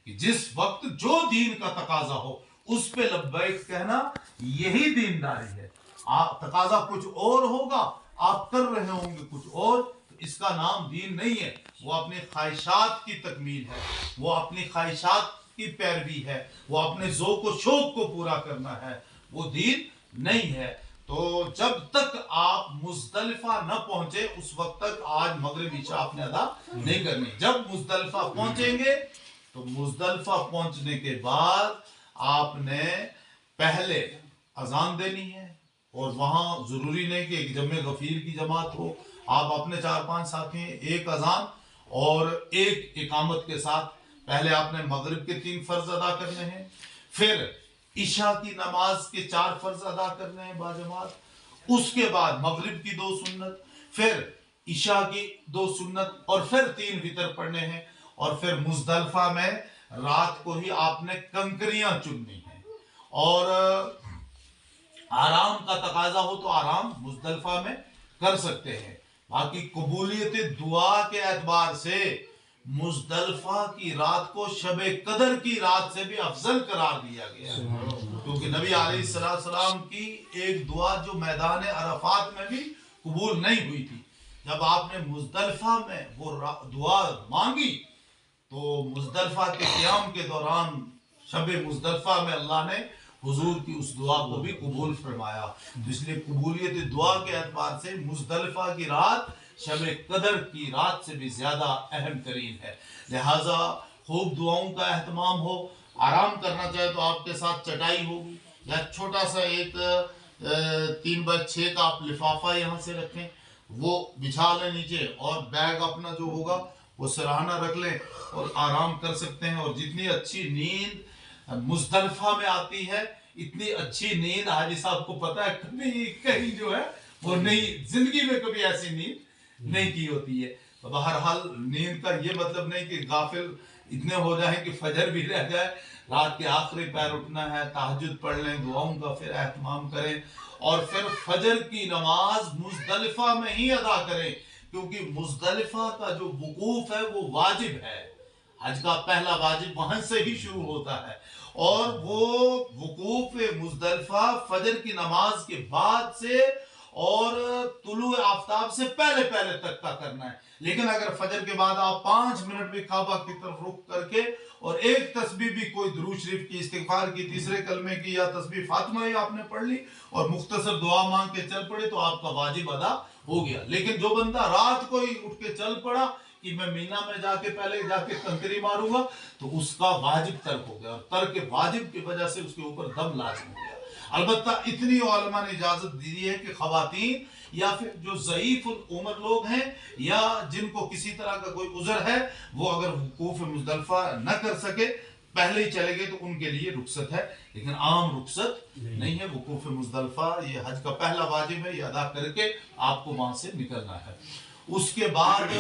کہ جس وقت جو دین کا تقاضا ہو اس پہ لبیک کہنا یہی دینداری ہے. تقاضا کچھ اور ہوگا، آپ کر رہے ہوں گے کچھ اور، تو اس کا نام دین نہیں ہے. وہ اپنی خواہشات کی تکمیل ہے، وہ اپنی خواہشات کی پیروی ہے، وہ اپنے ذوق و شوق کو پورا کرنا ہے، وہ دین نہیں ہے. تو جب تک آپ مزدلفہ نہ پہنچے اس وقت تک آج مغرب عشاء آپ نے ادا نہیں کرنی. جب مزدلفہ پہنچیں گے تو مزدلفہ پہنچنے کے بعد آپ نے پہلے اذان دینی ہے، اور وہاں ضروری نہیں کہ ایک جمع غفیر کی جماعت ہو، آپ اپنے 4-5 ساتھی ہیں، ایک اذان اور ایک اقامت کے ساتھ پہلے آپ نے مغرب کے 3 فرض ادا کرنے ہیں، پھر عشاء کی نماز کے 4 فرض ادا کرنے ہیں باجماعت، اس کے بعد مغرب کی 2 سنت، پھر عشاء کی 2 سنت، اور پھر 3 وتر پڑھنے ہیں. اور پھر مزدلفہ میں رات کو ہی آپ نے کنکریاں چننی ہیں، اور آرام کا تقاضا ہو تو آرام مزدلفہ میں کر سکتے ہیں. باقی قبولیت دعا کے اعتبار سے مزدلفہ کی رات کو شب قدر کی رات سے بھی افضل قرار دیا گیا ہے، کیونکہ نبی علیہ السلام کی ایک دعا جو میدان عرفات میں بھی قبول نہیں ہوئی تھی، جب آپ نے مزدلفہ میں وہ دعا مانگی تو مزدلفہ کے قیام کے دوران شب مزدلفہ میں اللہ نے حضور کی اس دعا کو بھی قبول فرمایا. اس لیے قبولیت دعا کے اعتبار سے مزدلفہ کی رات شب قدر کی رات سے بھی زیادہ اہم ترین ہے. لہٰذا خوب دعاؤں کا اہتمام ہو. آرام کرنا چاہے تو آپ کے ساتھ چٹائی ہوگی یا چھوٹا سا ایک 3x6 کا آپ لفافہ یہاں سے رکھیں، وہ بچھا لیں نیچے، اور بیگ اپنا جو ہوگا وہ سرہانہ رکھ لیں اور آرام کر سکتے ہیں. اور جتنی اچھی نیند مزدلفہ میں آتی ہے اتنی اچھی نیند حاجی صاحب کو پتا ہے کبھی کہیں جو ہے وہ نہیں، زندگی میں کبھی ایسی نیند نہیں کی ہوتی ہے. بہرحال نیند کا یہ مطلب نہیں کہ غافل اتنے ہو جائیں کہ فجر بھی رہ جائے. رات کے آخری پیر اٹھنا ہے، تہجد پڑھ لیں، دعاؤں کا پھر اہتمام کریں، اور پھر فجر کی نماز مزدلفہ میں ہی ادا کریں، کیونکہ مزدلفہ کا جو وقوف ہے وہ واجب ہے. حج کا پہلا واجب وہاں سے ہی شروع ہوتا ہے، اور وہ وقوف مزدلفہ فجر کی نماز کے بعد سے اور طلوع آفتاب سے پہلے تک کا کرنا ہے. لیکن اگر فجر کے بعد آپ 5 منٹ بھی کعبہ کی طرف رخ کر کے اور ایک تسبیح بھی کوئی درود شریف کی، استغفار کی، تیسرے کلمے کی، یا تسبیح فاطمہ ہی آپ نے پڑھ لی اور مختصر دعا مانگ کے چل پڑے تو آپ کا واجب ادا ہو گیا. لیکن جو بندہ رات کو ہی اٹھ کے چل پڑا کہ میں مینا میں پہلے جا کے کنکری ماروں گا، تو اس کا واجب ترک ہو گیا، اور ترک واجب کی وجہ سے اس کے اوپر دم لازم ہو گیا. البتہ اتنی علماء نے اجازت دی ہے کہ خواتین یا پھر جو ضعیف العمر لوگ ہیں یا جن کو کسی طرح کا کوئی عذر ہے، وہ اگر وقوف مزدلفہ نہ کر سکے پہلے ہی چلے گئے تو ان کے لیے رخصت ہے، لیکن عام رخصت نہیں ہے. وقوف مزدلفہ یہ حج کا پہلا واجب ہے، یہ ادا کر کے آپ کو وہاں سے نکلنا ہے. اس کے بعد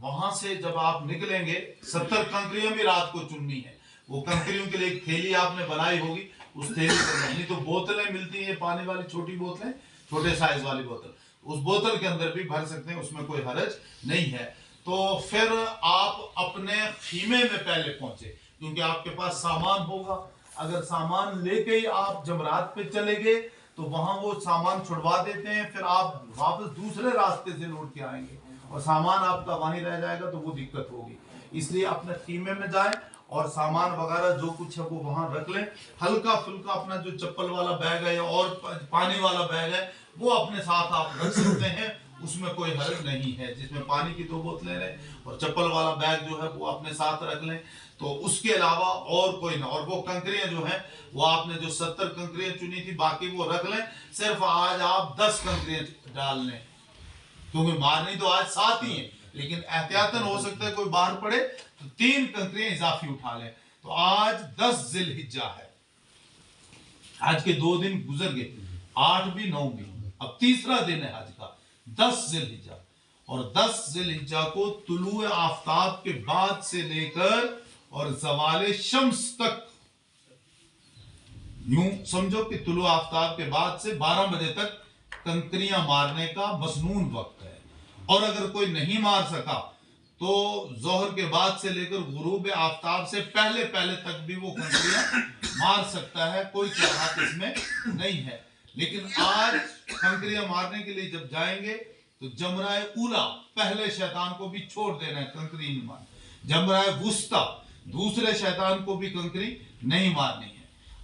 وہاں سے جب آپ نکلیں گے 70 کنکریاں بھی رات کو چننی ہے. وہ کنکریوں کے لیے ایک تھیلی آپ نے بنائی ہوگی، اس تھیلی پر نہیں تو بوتلیں ملتی ہیں پانی والی، چھوٹی بوتلیں، چھوٹے سائز والی بوتل، اس بوتل کے اندر بھی بھر سکتے ہیں، اس میں کوئی حرج نہیں ہے. تو پھر آپ اپنے خیمے میں پہلے پہنچے، کیونکہ آپ کے پاس سامان ہوگا. اگر سامان لے کے ہی آپ جمرات پہ چلے گئے تو وہاں وہ سامان چھڑوا دیتے ہیں، پھر آپ واپس دوسرے راستے سے لوٹ کے آئیں گے اور سامان آپ کا وہیں رہ جائے گا تو وہ دقت ہوگی. اس لیے اپنے خیمے میں جائیں اور سامان وغیرہ جو کچھ ہے وہ وہاں رکھ لیں. ہلکا پھلکا اپنا جو چپل والا بیگ ہے اور پانی والا بیگ ہے وہ اپنے ساتھ آپ رکھ سکتے ہیں، اس میں کوئی حرج نہیں ہے، جس میں پانی کی 2 بوتلیں لیں اور چپل والا بیگ جو ہے وہ اپنے ساتھ رکھ لیں. تو اس کے علاوہ اور کوئی نہ، اور وہ کنکریاں جو ہیں وہ آپ نے جو 70 کنکریاں چنی تھی باقی وہ رکھ لیں. صرف آج آپ 10 کنکریاں ڈال لیں، کیونکہ مارنی تو آج 7 ہی ہیں، لیکن احتیاطاً ہو سکتا ہے کوئی باہر پڑے تو 3 کنکریاں اضافی اٹھا لیں. تو آج 10 ذی الحجہ ہے، حج کے 2 دن گزر گئے، 8 بھی 9 بھی، اب تیسرا دن ہے حج کا 10 ذی الحجہ. اور 10 ذی الحجہ کو طلوع آفتاب کے بعد سے لے کر اور زوال شمس تک، یوں سمجھو کہ طلوع آفتاب کے بعد سے 12 بجے تک کنکریاں مارنے کا مسنون وقت ہے. اور اگر کوئی نہیں مار سکا तो जोहर के बाद से लेकर गुरूब आफ्ताब से पहले पहले तक भी वो कंकरियां मार सकता है, कोई कराहत इसमें नहीं है। लेकिन आज कंकरियां मारने के लिए जब जाएंगे तो जमराए उला पहले शैतान को भी छोड़ देना है, कंकरी नहीं मारनी। जमराए वुस्ता दूसरे शैतान को भी कंकरी नहीं मारनी है।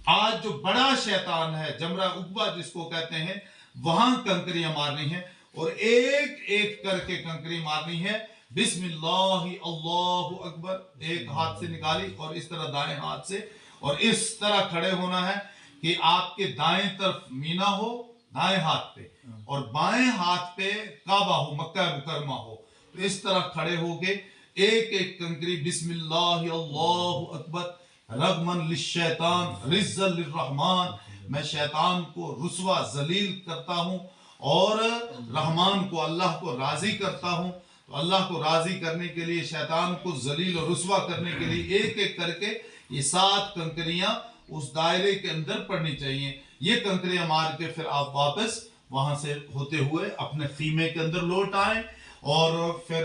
आज जो बड़ा शैतान है जमरा उकबा जिसको कहते हैं, वहां कंकरियां मारनी है और एक एक करके कंकरी मारनी है। बिस्मिल्लाह अल्लाहु अकबर, एक हाथ से निकाली और इस तरह दाएं हाथ से, और इस तरह खड़े होना है कि आपके दाएं तरफ मीना हो दाएं हाथ पे और बाएं हाथ पे काबा हो, मक्का मुकरमा हो। तो इस तरह खड़े होके एक एक कंकरी बिस्मिल्लाह अल्लाहु अकबर रगमन लिशैतान रिज़्ज़ल लिर्रहमान, मैं शैतान को रुसवा जलील करता हूं और रहमान को अल्लाह को राजी करता हूं। तो अल्लाह को राजी करने के लिए, शैतान को जलील और रुसवा करने के लिए एक एक करके ये 7 कंकरियां उस दायरे के अंदर पड़नी चाहिए। ये कंकरियां मार के फिर आप वापस वहां से होते हुए अपने खीमे के अंदर लौट आए और फिर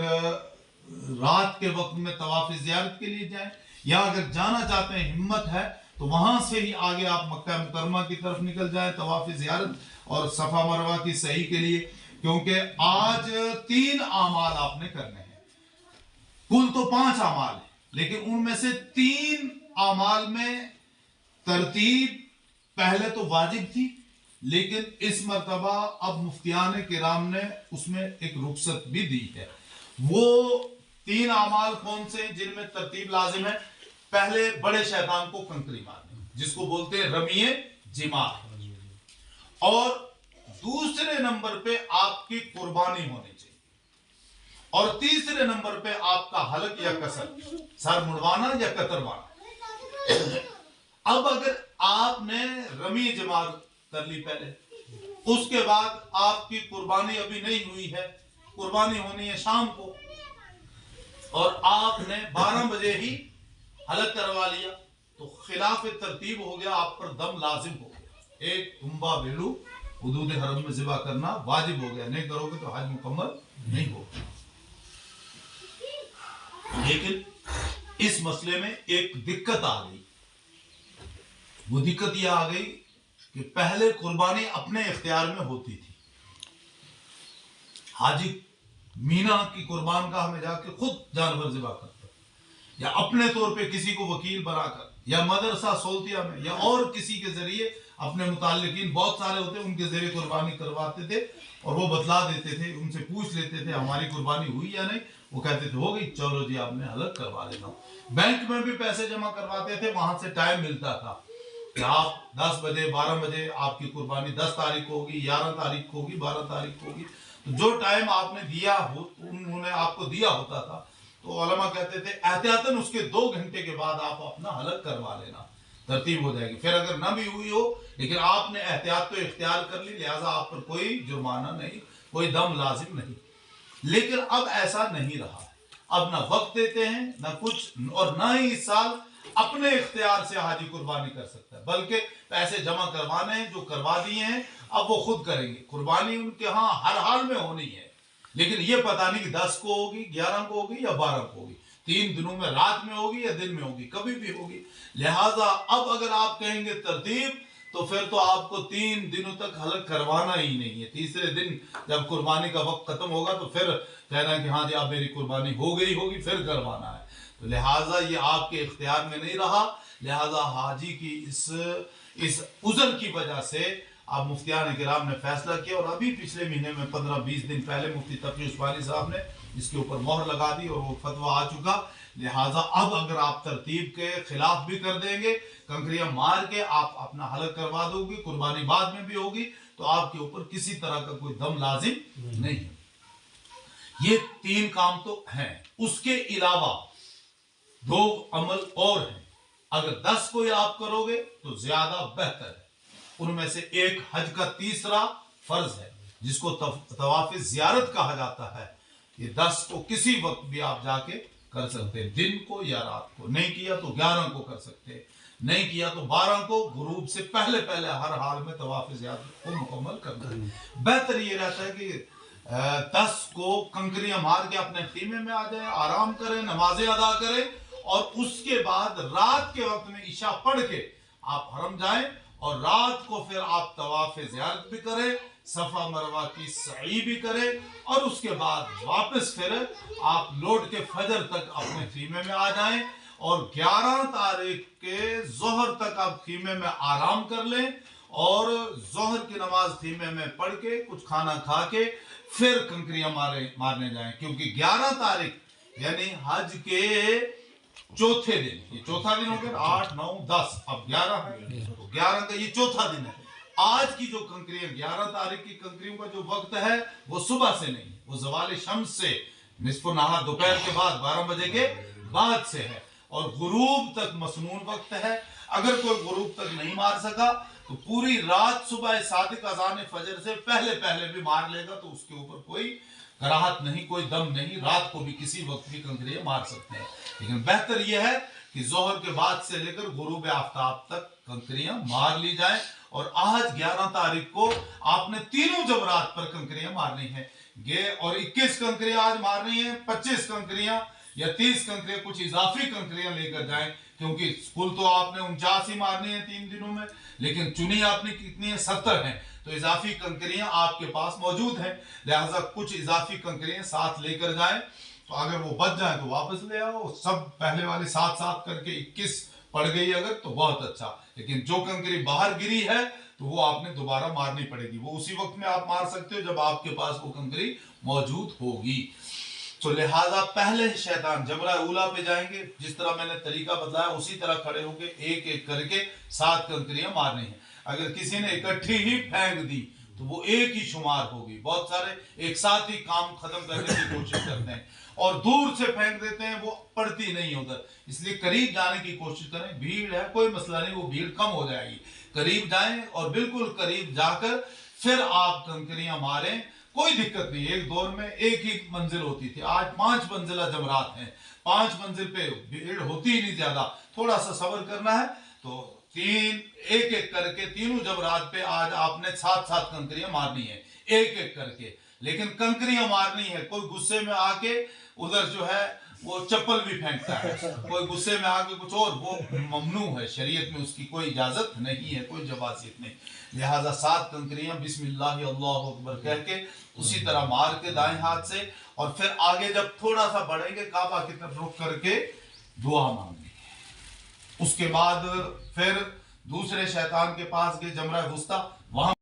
रात के वक्त में तवाफ ज़ियारत के लिए जाएं। या अगर जाना चाहते हैं, हिम्मत है, तो वहां से ही आगे आप मक्का मुकरमा की तरफ निकल जाएं तवाफ ज़ियारत और सफा मरवा की सही के लिए, क्योंकि आज 3 आमाल आपने करने हैं। कुल तो 5 आमाल है, लेकिन उनमें से 3 आमाल में तरतीब पहले तो वाजिब थी, लेकिन इस मर्तबा अब मुफ्तियान किराम ने उसमें एक रुखसत भी दी है। वो 3 आमाल कौन से जिनमें तरतीब लाजिम है? पहले बड़े शैतान को कंकरी मारनी, जिसको बोलते हैं रमीए जिमार, और दूसरे नंबर पे आपकी कुर्बानी होनी चाहिए, और तीसरे नंबर पे आपका हलक या कसर, सर मुड़वाना या कतरवाना। अब अगर आपने रमी जमात कर ली पहले, उसके बाद आपकी कुर्बानी अभी नहीं हुई है, कुर्बानी होनी है शाम को, और आपने 12 बजे ही हलक करवा लिया, तो खिलाफ तरतीब हो गया, आप पर दम लाजिम हो गया। एक कुंबा बेलू हुदूद हरम में ज़िबा करना वाजिब हो गया, नहीं करोगे तो हज मुकम्मल नहीं होगा। लेकिन इस मसले में एक दिक्कत आ गई। वो दिक्कत यह आ गई कि पहले कुर्बानी अपने इख्तियार में होती थी। हाजी मीना की कुर्बान गाह में जाके खुद जानवर ज़िबा करता, या अपने तौर पे किसी को वकील बनाकर, या मदरसा सोल्तिया में, या और किसी के जरिए अपने मुताल्लिकीन बहुत सारे होते, उनके जरिए कुर्बानी करवाते थे और वो बतला देते थे, उनसे पूछ लेते थे हमारी कुर्बानी हुई या नहीं। वो कहते थे हो गई, चलो जी आपने हलक करवा लेना। बैंक में भी पैसे जमा करवाते थे, वहां से टाइम मिलता था कि आप 10 बजे 12 बजे आपकी कुर्बानी 10 तारीख को होगी, 11 तारीख को होगी, 12 तारीख को होगी। तो जो टाइम आपने दिया हो, उन्होंने आपको दिया होता था, तो उलमा कहते थे एहतियातन उसके 2 घंटे के बाद आप अपना हलक करवा लेना, तरतीब हो जाएगी। फिर अगर ना भी हुई हो, लेकिन आपने एहतियात तो इख्तियार कर ली, लिहाजा आप पर कोई जुर्माना नहीं, कोई दम लाजिम नहीं। लेकिन अब ऐसा नहीं रहा है। अब ना वक्त देते हैं ना कुछ, और ना ही इस साल अपने इख्तियार से हाजी कुर्बानी कर सकता है, बल्कि पैसे जमा करवाने हैं, जो करवा दिए हैं अब वो खुद करेंगे। कुर्बानी उनके यहाँ हर हाल में होनी है, लेकिन ये पता नहीं कि 10 को होगी, 11 को होगी या 12 को होगी, 3 दिनों में, रात में होगी या दिन में होगी, कभी भी होगी। लिहाजा अब अगर आप कहेंगे तरतीब, तो फिर तो आपको 3 दिनों तक हलक करवाना ही नहीं है। तीसरे दिन जब कुर्बानी का वक्त खत्म होगा तो फिर कहना कि हाँ जी आप मेरी कुर्बानी हो गई होगी, फिर करवाना है। तो लिहाजा ये आपके इख्तियार में नहीं रहा। लिहाजा हाजी की इस उज़र की वजह से अब मुफ्तियान किराम ने फैसला किया, और अभी पिछले महीने में 15-20 दिन पहले मुफ्ती तकी उस्मानी साहब ने इसके ऊपर मोहर लगा दी और वो फतवा आ चुका। लिहाजा अब अगर आप तरतीब के खिलाफ भी कर देंगे, कंकरियां मार के आप अपना हलक करवा दोगे, कुर्बानी बाद में भी होगी, तो आपके ऊपर किसी तरह का कोई दम लाजिम नहीं है। ये 3 काम तो हैं। उसके अलावा 2 अमल और हैं। अगर 10 कोई आप करोगे तो ज्यादा बेहतर है। उनमें से एक हज का तीसरा फर्ज है, जिसको तवाफ ज़ियारत कहा जाता है। ये 10 को किसी वक्त भी आप जाके कर सकते हैं, दिन को या रात को। नहीं किया तो 11 को कर सकते हैं, नहीं किया तो 12 को गुरूब से पहले पहले हर हाल में तवाफ ज़ियारत को मुकम्मल करना है। बेहतर ये रहता है कि 10 को कंकरियां मार के अपने खीमे में आ जाए, आराम करें, नमाजें अदा करें और उसके बाद रात के वक्त में इशा पढ़ के आप हरम जाएं और रात को फिर आप तवाफ ज़ियारत भी करें, सफ़ा मरवा की सई भी करें और उसके बाद वापस फिर आप लौट के फजर तक अपने खीमे में आ जाएं और 11 तारीख के जोहर तक आप खीमे में आराम कर लें और जोहर की नमाज खीमे में पढ़ के कुछ खाना खा के फिर कंकरियां मारने जाएं, क्योंकि 11 तारीख यानी हज के चौथे दिन, ये चौथा दिन हो गया, 8, 9, 10, अब 11 है, तो 11 का ये चौथा दिन है। आज की जो कंकरियां 11 तारीख की कंकरियों का जो वक्त है वो सुबह से नहीं, वो ज़वाल शम्स से निस्फ़ नहार दोपहर के बाद 12 बजे के बाद से है और गुरूब तक मसनून वक्त है। अगर कोई गुरूब तक नहीं मार सका तो पूरी रात सुबह सादिक अज़ान फजर से पहले पहले भी मार लेगा तो उसके ऊपर कोई कराहत नहीं, कोई दम नहीं, रात को भी किसी वक्त भी कंकरियां मार सकते हैं। लेकिन बेहतर यह है कि जोहर के बाद से लेकर गुरूब आफ्ताब तक कंकरियां मार ली जाए और आज 11 तारीख को आपने तीनों जमरात पर कंकरियां मारनी है। ये और 21 कंकरियां आज मारनी है, 25 कंकरियां या 30 कंकरियां, कुछ इजाफी कंकरियां लेकर जाएं, क्योंकि कुल तो आपने 49 ही मारनी है 3 दिनों में, लेकिन चुनी आपने कितनी है, 70 हैं, तो इजाफी कंकरियां आपके पास मौजूद हैं। लिहाजा कुछ इजाफी कंकरियां साथ लेकर जाएं, तो अगर वो बच जाए तो वापस ले आओ। सब पहले वाले साथ साथ करके 21 पड़ गई अगर तो बहुत अच्छा, लेकिन जो कंकरी बाहर गिरी है तो वो आपने दोबारा मारनी पड़ेगी। वो उसी वक्त में आप मार सकते हो जब आपके पास वो कंकरी मौजूद होगी। तो लिहाजा पहले शैतान जमरा उला पे जाएंगे, जिस तरह मैंने तरीका बताया उसी तरह खड़े होके एक एक करके 7 कंकरियां मारनी है। अगर किसी ने इकट्ठी ही फेंक दी तो वो एक ही शुमार होगी। बहुत सारे एक साथ ही काम खत्म करने की कोशिश करते हैं और दूर से फेंक देते हैं, वो पड़ती नहीं उधर। इसलिए करीब जाने की कोशिश करें। भीड़ है कोई मसला नहीं, वो भीड़ कम हो जाएगी। करीब जाएं और बिल्कुल करीब जाकर फिर आप कंकरियां मारें, कोई दिक्कत नहीं। एक दौर में एक ही मंजिल होती थी, आज 5 मंजिला जमरात हैं। 5 मंजिल पे भीड़ होती ही नहीं ज्यादा, थोड़ा सा सब्र करना है। तो एक एक करके तीनों जमरात पे आज आपने 7-7 कंकरियां मारनी है, एक एक करके। लेकिन कंकरियां मारनी है, कोई गुस्से में आके उधर जो है वो चप्पल भी फेंकता है, कोई गुस्से में आके कुछ और, वो ममनू है, शरीयत में उसकी कोई इजाजत नहीं है, कोई जवाजियत नहीं। लिहाजा 7 कंकरियां बिस्मिल्लाह अल्लाहु अकबर कह के उसी तरह मार के दाएं हाथ से, और फिर आगे जब थोड़ा सा बढ़ेंगे काबा की तरफ रुख करके दुआ मांगनी। उसके बाद फिर दूसरे शैतान के पास गए, जमरा वुस्ता, वहां